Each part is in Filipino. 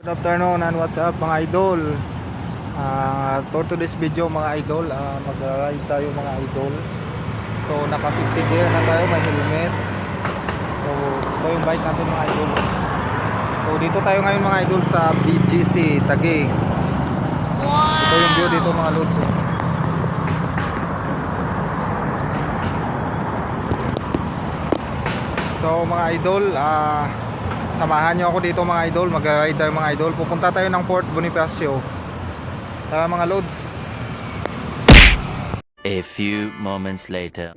Good afternoon and what's up mga idol. For today's video mga idol, mag-ride tayo mga idol. So naka-safety gear na tayo, may helmet. So ito yung bike natin mga idol. So dito tayo ngayon mga idol sa BGC Taguig. Ito yung view dito mga lods. So mga idol, samahan nyo ako dito mga idol. Mag-ride tayo mga idol. Pupunta tayo ng Fort Bonifacio. Mga loads. A few moments later.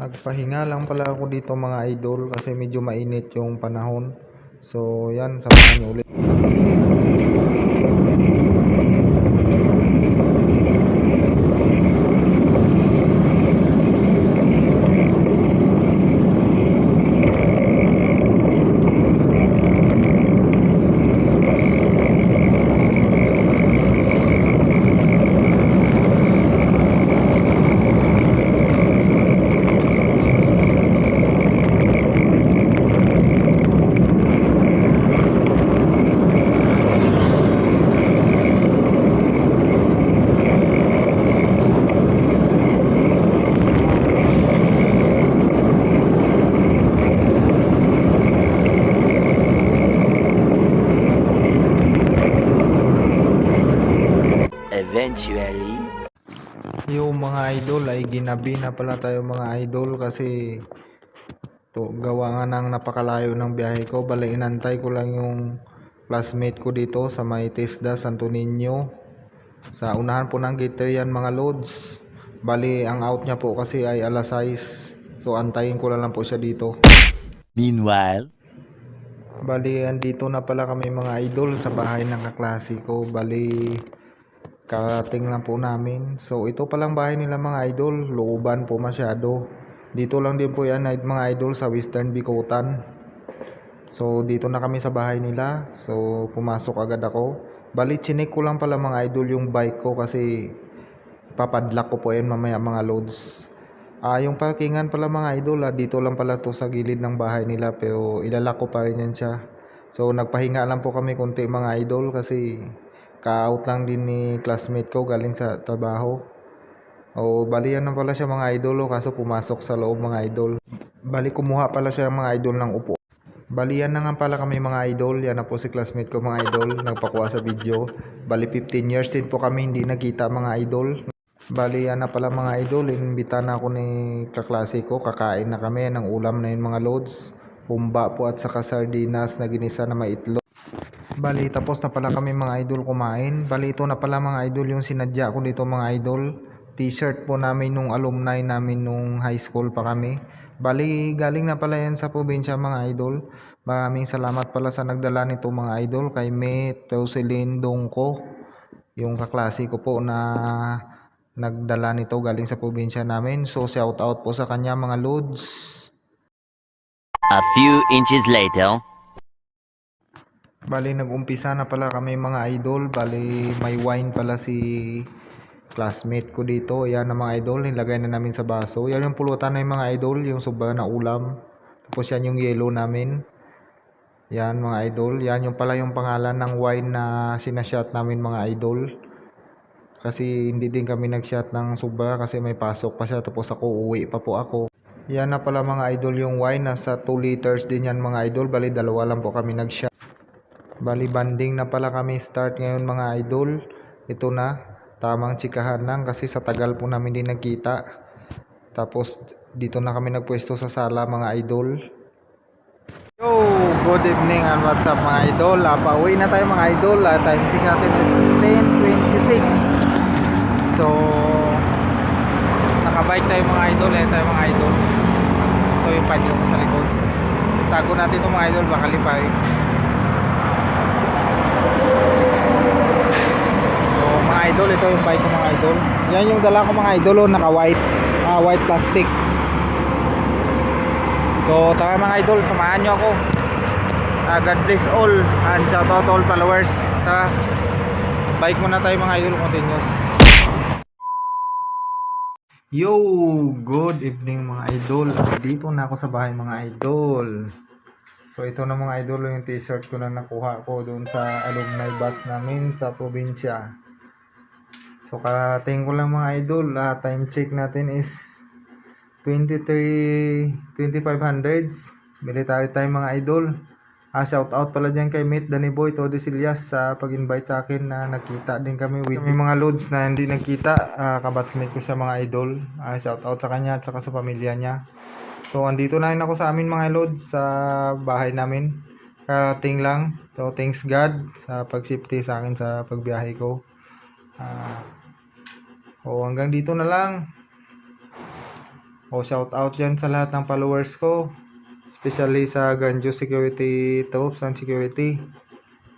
Nagpahinga lang pala ako dito mga idol kasi medyo mainit yung panahon. So yan, samahan niyo ulit. Yung mga idol ay ginabi na pala tayo mga idol kasi gawa nga ng napakalayo ng biyahe ko. Bali inantay ko lang yung classmate ko dito sa may TESDA Santo Niño. Sa unahan po ng gate yan mga loads. Bali ang out niya po kasi ay alas 6. So antayin ko lang po siya dito. Meanwhile, Bali andito na pala kami mga idol sa bahay ng kaklase ko. Bali karating lang po namin. So ito palang bahay nila mga idol. Looban po masyado. Dito lang din po yan mga idol sa Western Bicotan. So dito na kami sa bahay nila. So pumasok agad ako. Bali chinek ko lang pala mga idol yung bike ko kasi papadlock ko po yan mamaya mga loads. Yung parkingan pala mga idol, dito lang pala to sa gilid ng bahay nila pero ilalak ko pa rin yan siya. So nagpahinga lang po kami konti mga idol kasi ka-out lang din ni classmate ko galing sa trabaho. Bali yan na pala siya mga idol kaso pumasok sa loob mga idol. Bali kumuha pala siya mga idol ng upo. Bali yan na nga pala kami mga idol. Yan na po si classmate ko mga idol. Nagpakuha sa video. Bali 15 years din po kami hindi nagkita mga idol. Bali yan na pala mga idol. Inimbita na ako ni kaklase ko. Kakain na kami ng ulam na yun mga loads. Humba po at saka sardinas na ginisa na may itlog. Bali tapos na pala kami mga idol kumain. Bali ito na pala mga idol yung sinadya ko dito mga idol. T-shirt po namin nung alumni namin nung high school pa kami. Bali galing na pala yan sa probinsya mga idol. Maraming salamat pala sa nagdala nito mga idol. Kay Met, Jocelyn, Dongko. Yung kaklase ko po na nagdala nito galing sa probinsya namin. So shout out po sa kanya mga loads. a few inches later. Bali nag-umpisa na pala kami mga idol. Bali may wine pala si classmate ko dito. Yan na mga idol, nilagay na namin sa baso. Yan yung pulutan na yung mga idol, yung sobra na ulam. Tapos yan yung yellow namin. Yan mga idol, yan yung pala yung pangalan ng wine na sinashot namin mga idol. Kasi hindi din kami nag-shot ng sobra kasi may pasok pa siya. Tapos ako uwi pa po ako. Yan na pala mga idol yung wine, nasa 2 liters din yan mga idol. Bali dalawa lang po kami nag-shot. Bali banding na pala kami start ngayon mga idol. Ito na. Tamang tsikahan lang kasi sa tagal po namin din nagkita. Tapos dito na kami nagpwesto sa sala mga idol. Yo, good evening and what's up mga idol. Pauwi na tayo mga idol. Time check natin is 10:26. So nakabike tayo mga idol. Tayo mga idol. Ito yung panyo ko sa likod. Tago natin ito mga idol, baka lipay. Mga idol, ito yung bike ko mga idol. Yan yung dala ko mga idol, naka white white plastic. So tara mga idol, samahan nyo ako. God bless all and shout out all followers. Bike muna tayo mga idol, continuous. Yo, good evening mga idol. Dito na ako sa bahay mga idol. So ito na mga idol yung t-shirt ko na nakuha ko doon sa alumni batch namin sa probinsya. So karating ko lang mga idol, time check natin is 2500. Military time mga idol. Shout out pala dyan kay Mate Danny Boy Todo Sillas sa pag-invite sa akin na nakita din kami with mga loads na hindi nagkita. Kabatsmate ko sa mga idol. Shout out sa kanya at saka sa pamilya niya. So andito na rin ako sa amin mga loads sa bahay namin. Karating lang. So thanks God sa pag-safety sa akin sa pagbiyahe ko. Hanggang dito na lang. Shout out dyan sa lahat ng followers ko. Especially sa Ganjo Security Troops and Security.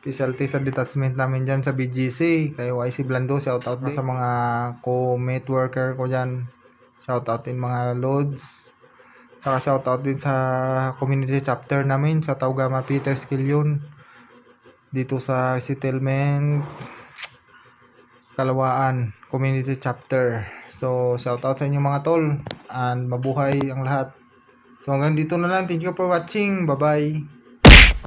Specialty sa detachment namin dyan sa BGC. Kay YC Blando, shout out na sa mga co-mate worker ko dyan. Shout out din mga loads. Saka shout out din sa community chapter namin sa Taugama Peter Skilyon. Dito sa settlement Kalawaan community chapter. So shout out sa inyo mga tol and mabuhay ang lahat. So hanggang dito na lang. Thank you for watching. Bye bye.